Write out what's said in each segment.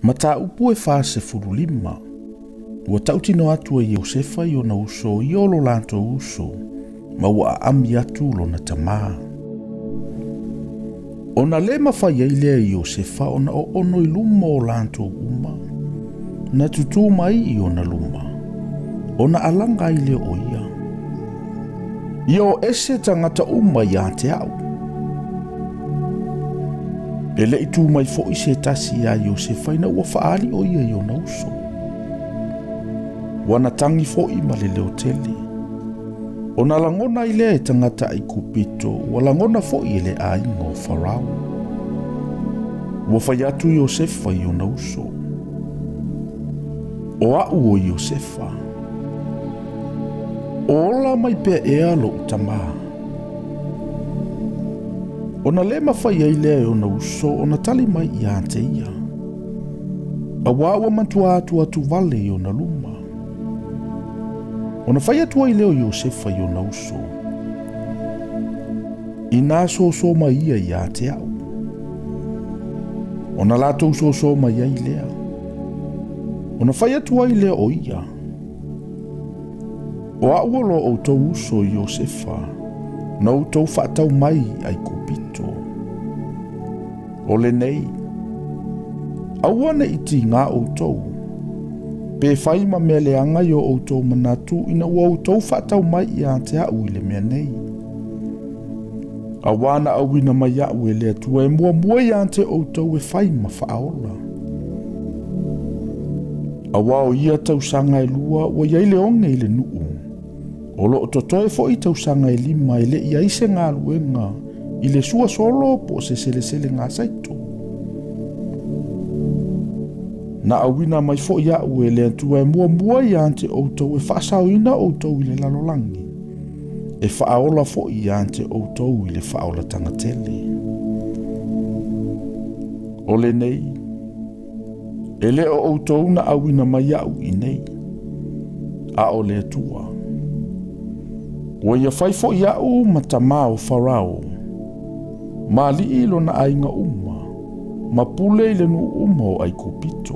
Mata upu e fase furulima. Ua tautino atu e Iosefa i ona uso i olo lanto uso. Ma ua ami atu lona tamaa. Ona le mawhai ai lea i Iosefa ona o ono i luma o lanto uma. Na tutu mai i ona luma. Ona alanga i lea o ia. Ia ese tangata uma ia te au. Ele i tū mai fo i se tasi ia Iosefa ina ua whaali o ia i ona uso. Wana tangi fo i ma le leo tele. Ona langona i lea e tangata i kupito, ua langona fo i ele a ingo Farao. Ua whai atu Iosefa i ona uso. O au o Iosefa. Ola mai pea ea lo utamaa. Ona le mawhai ai lea e ona uso, ona tali mai i ante ia. A wawa mantua atu vale i ona luma. Ona whai atua i leo Iosefa i ona uso. I nā so mai ia i ate au. Ona lato so mai ai lea. Ona whai atua i leo o ia. O auolo o tau uso Iosefa, na o tau whaatau mai ai kupito. O le nei, auane iti ngā o tau, pe whai ma mea leanga i o tau manatu ina ua o tau whaatau mai i a te au i le mea nei. Awana awina mai au e lea tua e mua i a te o tau e whai ma whaaola. Awao ia tau sanga e lua ua iai le onge i le nuu. O lo totoe fo i tau sanga e lima e le ia ise ngā luenga i le sua solo po se sele ngā saito. Na awina mai fo ia ue le atua e mua i ante o tau e whaasauina o tau i le lalolangi. E whaaola fo i ante o tau i le whaola tangatele. O le nei, e le o tau na awina mai au i nei. A o le atua. Ua ia whai fo ia u matama o Farao. Ma li ilo na ainga uma. Ma pule ile nu uma o ai kupito.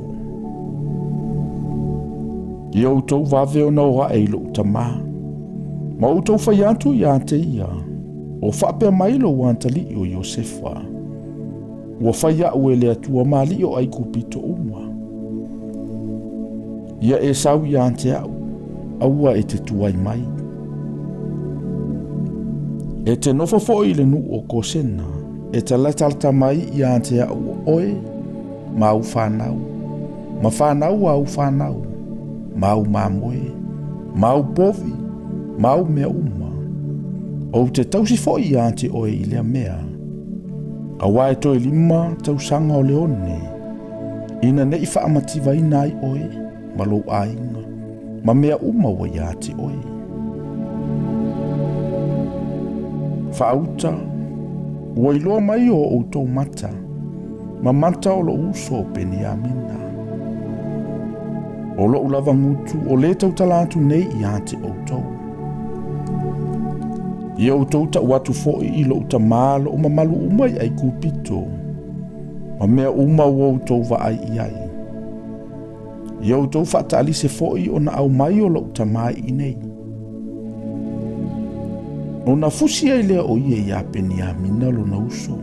Ia utau vaveo na oa eilo utama. Ma utau whai atu i ante ia. O whapea mailo wantali o Iosefa. Ua whai au ele atua ma li o ai kupito uma. Ia e sau i ante au. Aua e te tuai mai. E te nofo fo i le nu o kosena, e te latalta mai i ante au oe, ma au whanau, ma whanau au whanau, ma au mamoe, ma au povi, ma au mea uma. O te tausi fo i ante oe i lea mea. A wae toi lima tau sanga o leone, ina ne i whaamativa i nai oe, ma lo ainga, ma mea uma wa i ate oe. Whaauta, ua iloa mai o outou mata, ma mata o lo uso peni a mina. O lo ulava ngutu, o le tau talatu nei i ate outou. I outou ta watu foi i lo uta malo o mamalu umai ai kupito, ma mea uma o outou va ai i ai. I outou whaata alise foi o na au mai o lo uta mai i nei. O na fusi ai lea o ia i apeni a mina lo na uso.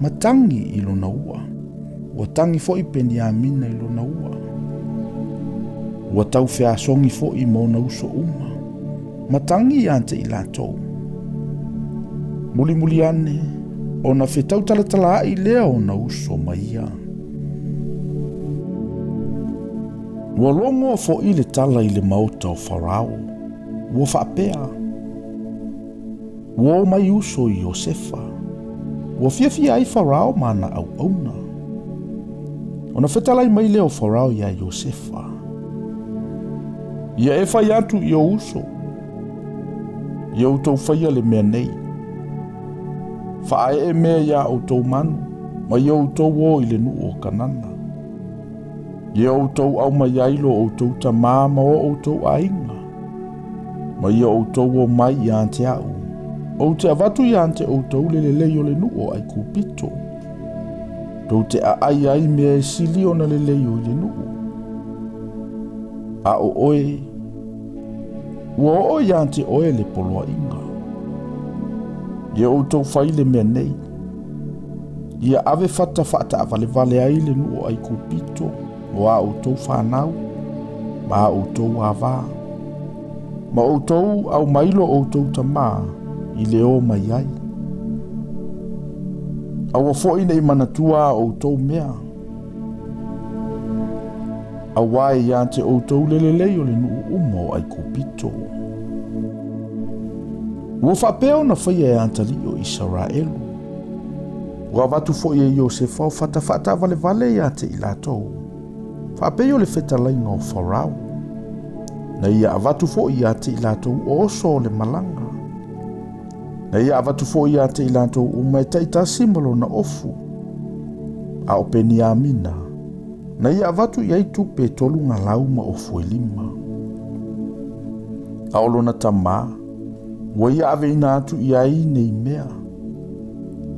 Ma tangi i lo na ua. Ua tangi fo i peni a mina i lo na ua. Ua tau fea songi fo i mo na uso uma. Ma tangi i ante i latou. Muli ane. O na fetau talatala i lea o na uso ma ia. Ua longo fo i le tala i le mauta o Farao. Ua whaapea. Ua mai uso i Iosefa. Ua fiafia ai Farao mana au auna. Ona fetalai mai leo Farao ia Iosefa. Ia e whai atu i o uso. Ia utou whaia le mea nei. Whae e mea ia utou manu. Ma ia utou o i le nu o kanana. Ia utou au mai ailo utou tamā ma o utou ainga. Ma ia utou o mai i ante au. O te avatu i ante o tau lelei o le nuo ai kupito. Tau te ai mea e sili o na lelei o le nuu. A o oe. Ua o ia te oe le poloa inga. Ia o tau whaile mea nei. Ia ave fata avale vale ai le nuu ai kupito. O a o tau whanau. Ma o tau ava. Ma o tau au mailo o tau tama. I le o mai ai. Awa fo'i nei manatua o tau mea. Awa e ia te o tau lelelei o le nuu umo ai kupito. Ua whapeo na whaia e antali o Israelu. Ua watu fo'i e Iosefa o fata vale ia te ilatou. Whapeo le whetalainga o Farao. Na ia avatu fo'i ia te ilatou o oso le malanga. Na ia avatu fo'i ia te ilatou o mai taita simbolo na ofu. A o peni amina. Na ia avatu ia tupe tolu ngā lau ma ofu e lima. A olona tama. Wa ia ave ina atu ia i nei mea.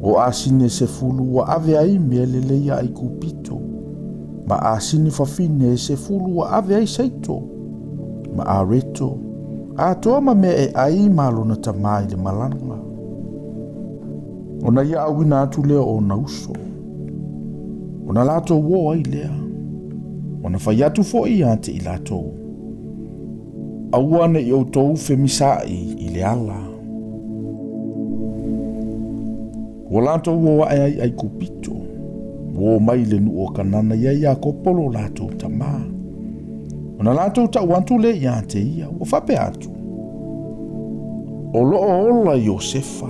O asine se fulu wa ave ai mea lele ia ai kupito. Ma asine fafine se fulu wa ave ai saito. Ma a reto. A toa ma mea e ai malona tamai le malanga. Ona ia awina atu lea o na uso. Ona lato wo ai lea. Ona whai atu fo i ante i lato. Awane i o tou femisai i le ala. Wa lato wo ai kupito. Wo mai le nu o kanana ia kopolo lato tama. Ona lato ta wantu le i ante ia. Wa fape atu. O loo ola Iosefa.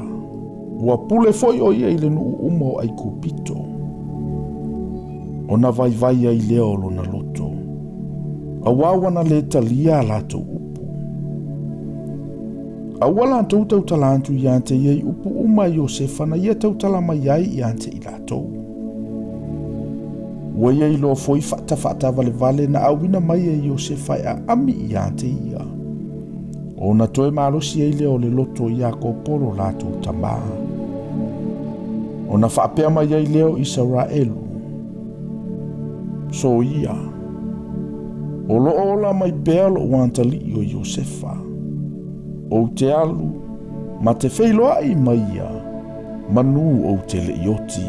Wa pule foi o ia i le nu umo ai kupito. Ona vai ai leo lo na loto. Awawana le talia lato upu. Awala tau talantu i ante iei upu uma Iosefa na ia tau talama iai i ante i lato. Ua iei lo foi fata vale na awina mai e Iosefa a ami i ante ia. Ona toe malosi ei leo le loto ia ko polo lato tama. Ona whaapea mai iei leo Israelu. So ia. O loola mai pea lo wantali o Iosefa. O te alu, ma te wheiloa i mai ia, manu o te le ioti.